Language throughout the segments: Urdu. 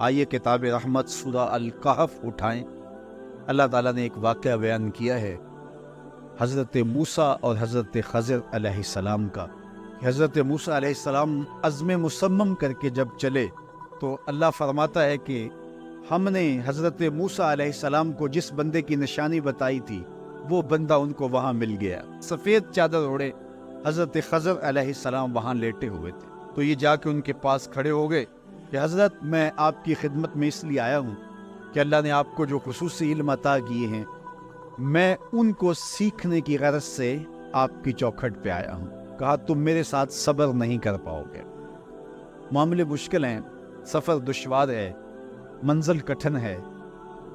آئیے کتاب رحمت سورہ الکہف اٹھائیں۔ اللہ تعالیٰ نے ایک واقعہ بیان کیا ہے حضرت موسیٰ اور حضرت خضر علیہ السلام کا۔ حضرت موسیٰ علیہ السلام عزم مصمم کر کے جب چلے تو اللہ فرماتا ہے کہ ہم نے حضرت موسیٰ علیہ السلام کو جس بندے کی نشانی بتائی تھی وہ بندہ ان کو وہاں مل گیا۔ سفید چادر اوڑے حضرت خضر علیہ السلام وہاں لیٹے ہوئے تھے، تو یہ جا کے ان کے پاس کھڑے ہو گئے کہ حضرت میں آپ کی خدمت میں اس لیے آیا ہوں کہ اللہ نے آپ کو جو خصوصی علم عطا کیے ہیں میں ان کو سیکھنے کی غرض سے آپ کی چوکھٹ پہ آیا ہوں۔ کہا تم میرے ساتھ صبر نہیں کر پاؤ گے، معاملے مشکل ہیں، سفر دشوار ہے، منزل کٹھن ہے،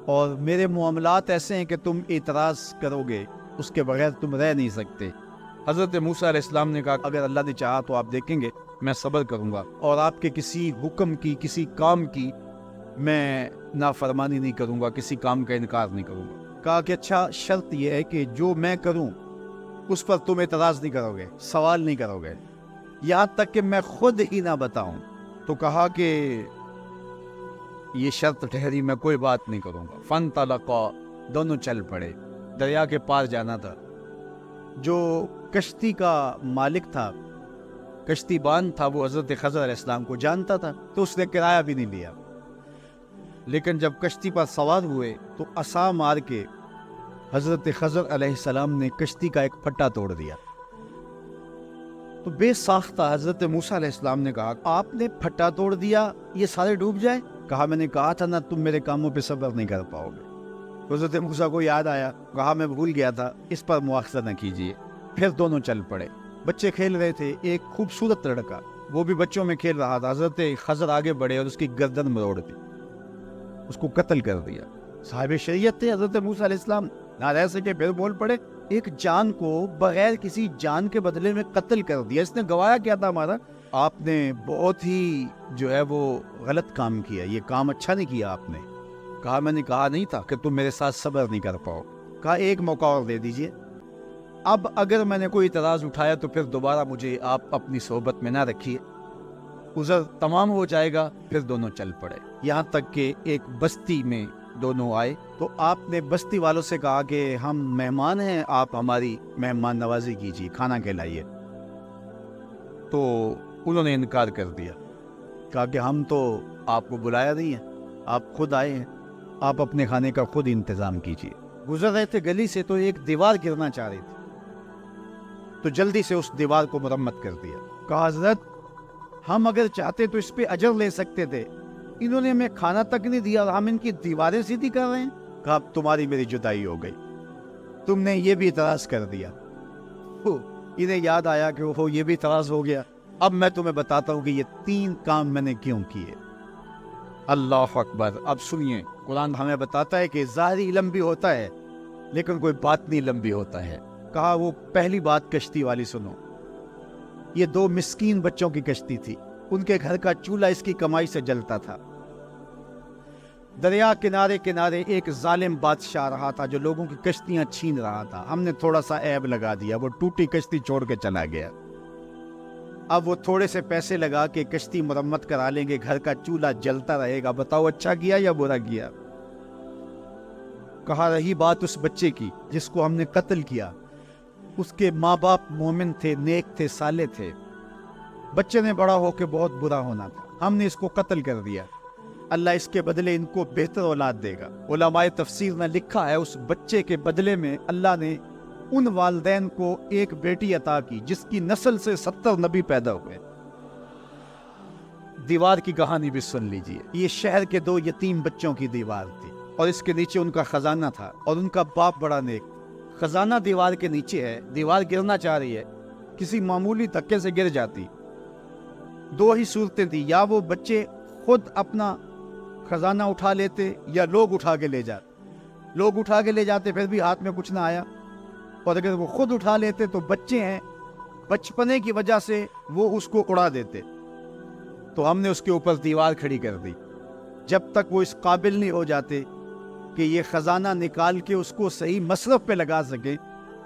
اور میرے معاملات ایسے ہیں کہ تم اعتراض کرو گے اس کے بغیر تم رہ نہیں سکتے۔ حضرت موسیٰ علیہ السلام نے کہا اگر اللہ نے چاہا تو آپ دیکھیں گے میں صبر کروں گا، اور آپ کے کسی حکم کی کسی کام کی میں نافرمانی نہیں کروں گا، کسی کام کا انکار نہیں کروں گا۔ کہا کہ اچھا شرط یہ ہے کہ جو میں کروں اس پر تم اعتراض نہیں کرو گے، سوال نہیں کرو گے، یہاں تک کہ میں خود ہی نہ بتاؤں۔ تو کہا کہ یہ شرط ٹھہری، میں کوئی بات نہیں کروں گا۔ فانطلقا، دونوں چل پڑے، دریا کے پار جانا تھا۔ جو کشتی کا مالک تھا، کشتی بان تھا، وہ حضرت خضر علیہ السلام کو جانتا تھا تو اس نے کرایہ بھی نہیں لیا، لیکن جب کشتی پر سوار ہوئے تو عصا مار کے حضرت خضر علیہ السلام نے کشتی کا ایک پٹا توڑ دیا۔ تو بے ساختہ حضرت موسیٰ علیہ السلام نے کہا آپ نے پھٹا توڑ دیا، یہ سارے ڈوب جائے؟ کہا میں نے کہا تھا نا تم میرے کاموں پہ صبر نہیں کر پاؤ گے۔ حضرت موسیٰ کو یاد آیا، کہا میں بھول گیا تھا، اس پر مواخذہ نہ کیجیے۔ پھر دونوں چل پڑے۔ بچے کھیل رہے تھے، ایک خوبصورت لڑکا وہ بھی بچوں میں کھیل رہا تھا۔ حضرت خضر آگے بڑھے اور اس کی گردن مروڑ دی، اس کو قتل کر دیا۔ صاحب شریعت تھے حضرت موسیٰ علیہ السلام، نہ رہ سکے، پھر بول پڑے ایک جان کو بغیر کسی جان کے بدلے میں قتل کر دیا، اس نے گوایا کیا تھا ہمارا؟ آپ نے بہت ہی جو ہے وہ غلط کام کیا، یہ کام اچھا نہیں کیا آپ نے۔ کہا میں نے کہا نہیں تھا کہ تم میرے ساتھ صبر نہیں کر پاؤ۔ کہا ایک موقع اور دے دیجئے، اب اگر میں نے کوئی اعتراض اٹھایا تو پھر دوبارہ مجھے آپ اپنی صحبت میں نہ رکھیے، عذر تمام ہو جائے گا۔ پھر دونوں چل پڑے، یہاں تک کہ ایک بستی میں دونوں آئے تو آپ نے بستی والوں سے کہا کہ ہم مہمان ہیں، آپ ہماری مہمان نوازی کیجیے، کھانا کھلائیے۔ تو انہوں نے انکار کر دیا، کہا کہ ہم تو آپ کو بلایا نہیں ہے، آپ خود آئے ہیں، آپ اپنے کھانے کا خود انتظام کیجیے۔ گزر رہے تھے گلی سے تو ایک دیوار گرنا چاہ رہی تھی، تو جلدی سے اس دیوار کو مرمت کر دیا۔ کہا حضرت ہم اگر چاہتے تو اس پہ اجر لے سکتے تھے، انہوں نے ہمیں کھانا تک نہیں دیا اور ہم ان کی دیواریں سیدھی کر رہے ہیں۔ کہا اب تمہاری میری جدائی ہو گئی، تم نے یہ بھی اعتراض کر دیا۔ انہیں یاد آیا کہ وہ یہ بھی اعتراض ہو گیا۔ اب میں تمہیں بتاتا ہوں کہ یہ 3 کام میں نے کیوں کیے۔ اللہ اکبر۔ اب سنیے، قرآن ہمیں بتاتا ہے کہ ظاہری علم بھی ہوتا ہے لیکن کوئی باطنی علم بھی ہوتا ہے۔ کہا وہ پہلی بات کشتی والی سنو، یہ 2 مسکین بچوں کی کشتی تھی، ان کے گھر کا چولہا اس کی کمائی سے جلتا تھا۔ دریا کنارے کنارے ایک ظالم بادشاہ رہا تھا جو لوگوں کی کشتیاں چھین رہا تھا، ہم نے تھوڑا سا عیب لگا دیا، وہ ٹوٹی کشتی چھوڑ کے چلا گیا۔ اب وہ تھوڑے سے پیسے لگا کے کشتی مرمت کرا لیں گے، گھر کا چولہا جلتا رہے گا، بتاؤ اچھا کیا یا برا کیا؟ کہا رہی بات اس بچے کی جس کو ہم نے قتل کیا، اس کے ماں باپ مومن تھے، نیک تھے، صالح تھے، بچے نے بڑا ہو کے بہت برا ہونا تھا، ہم نے اس کو قتل کر دیا، اللہ اس کے بدلے ان کو بہتر اولاد دے گا۔ علماء تفسیر نے لکھا ہے اس بچے کے بدلے میں اللہ نے ان والدین کو ایک بیٹی عطا کی جس کی نسل سے 70 نبی پیدا ہوئے۔ دیوار کی کہانی بھی سن لیجئے، یہ شہر کے 2 یتیم بچوں کی دیوار تھی اور اس کے نیچے ان کا خزانہ تھا، اور ان کا باپ بڑا نیک۔ خزانہ دیوار کے نیچے ہے، دیوار گرنا چاہ رہی ہے، کسی معمولی دھکے سے گر جاتی۔ 2 ہی صورتیں تھی، یا وہ بچے خود اپنا خزانہ اٹھا لیتے یا لوگ اٹھا کے لے جاتے۔ لوگ اٹھا کے لے جاتے پھر بھی ہاتھ میں کچھ نہ آیا، اور اگر وہ خود اٹھا لیتے تو بچے ہیں، بچپنے کی وجہ سے وہ اس کو اڑا دیتے۔ تو ہم نے اس کے اوپر دیوار کھڑی کر دی، جب تک وہ اس قابل نہیں ہو جاتے کہ یہ خزانہ نکال کے اس کو صحیح مصرف پہ لگا سکے،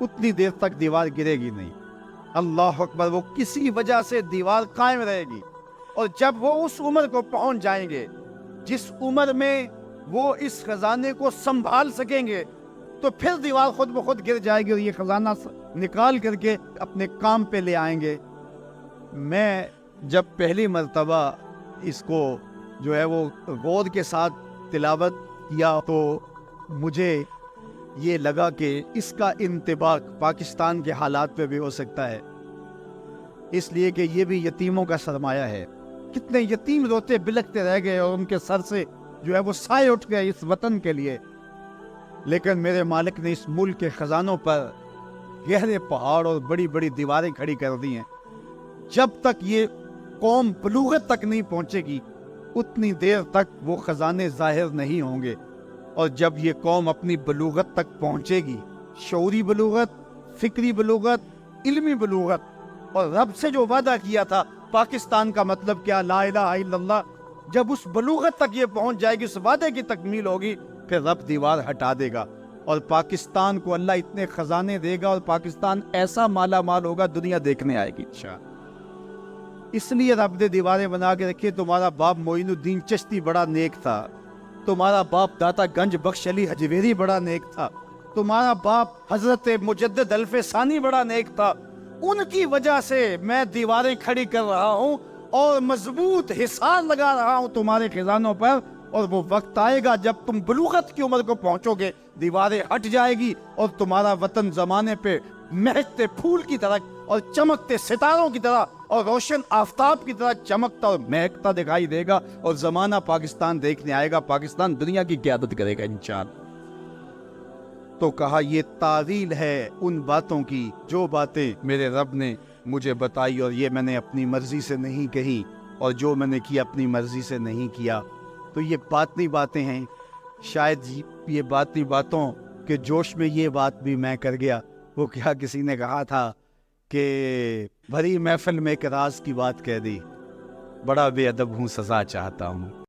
اتنی دیر تک دیوار گرے گی نہیں۔ اللہ اکبر۔ وہ کسی وجہ سے دیوار قائم رہے گی، اور جب وہ اس عمر کو پہنچ جائیں گے جس عمر میں وہ اس خزانے کو سنبھال سکیں گے تو پھر دیوار خود بخود گر جائے گی اور یہ خزانہ نکال کر کے اپنے کام پہ لے آئیں گے۔ میں جب پہلی مرتبہ اس کو جو ہے وہ غور کے ساتھ تلاوت کیا تو مجھے یہ لگا کہ اس کا انطباق پاکستان کے حالات پہ بھی ہو سکتا ہے، اس لیے کہ یہ بھی یتیموں کا سرمایہ ہے۔ کتنے یتیم روتے بلکتے رہ گئے اور ان کے سر سے جو ہے وہ سائے اٹھ گئے اس وطن کے لیے، لیکن میرے مالک نے اس ملک کے خزانوں پر گہرے پہاڑ اور بڑی بڑی دیواریں کھڑی کر دی ہیں۔ جب تک یہ قوم بلوغت تک نہیں پہنچے گی اتنی دیر تک وہ خزانے ظاہر نہیں ہوں گے، اور جب یہ قوم اپنی بلوغت تک پہنچے گی، شعوری بلوغت، فکری بلوغت، علمی بلوغت، اور رب سے جو وعدہ کیا تھا پاکستان کا مطلب کیا، لا الہ الا اللہ، جب اس بلوغت تک یہ پہنچ جائے گی، اس وعدے کی تکمیل ہوگی، پھر رب دیوار ہٹا دے گا اور پاکستان کو اللہ اتنے خزانے دے گا اور پاکستان ایسا مالا مال ہوگا دنیا دیکھنے آئے گی انشاءاللہ۔ اس لیے رب نے دیواریں بنا کے رکھی۔ تمہارا باپ معین الدین چشتی بڑا نیک تھا، تمہارا باپ داتا گنج بخش علی حجویری بڑا نیک تھا، تمہارا باپ حضرت مجدد الف ثانی بڑا نیک تھا، ان کی وجہ سے میں دیواریں کھڑی کر رہا ہوں اور مضبوط حصار لگا رہا ہوں تمہارے خزانوں پر، اور وہ وقت آئے گا جب تم بلوغت کی عمر کو پہنچو گے، دیواریں ہٹ جائے گی اور تمہارا وطن زمانے پہ مہکتے پھول کی طرح اور چمکتے ستاروں کی طرح اور روشن آفتاب کی طرح چمکتا اور مہکتا دکھائی دے گا، اور زمانہ پاکستان دیکھنے آئے گا، پاکستان دنیا کی قیادت کرے گا انشاءاللہ۔ تو کہا یہ تعویل ہے ان باتوں کی جو باتیں میرے رب نے مجھے بتائی، اور یہ میں نے اپنی مرضی سے نہیں کہی، اور جو میں نے کیا اپنی مرضی سے نہیں کیا۔ تو یہ باطنی باتیں ہیں، شاید یہ باطنی باتوں کے جوش میں یہ بات بھی میں کر گیا۔ وہ کیا کسی نے کہا تھا کہ بھری محفل میں ایک راز کی بات کہہ دی، بڑا بے ادب ہوں سزا چاہتا ہوں۔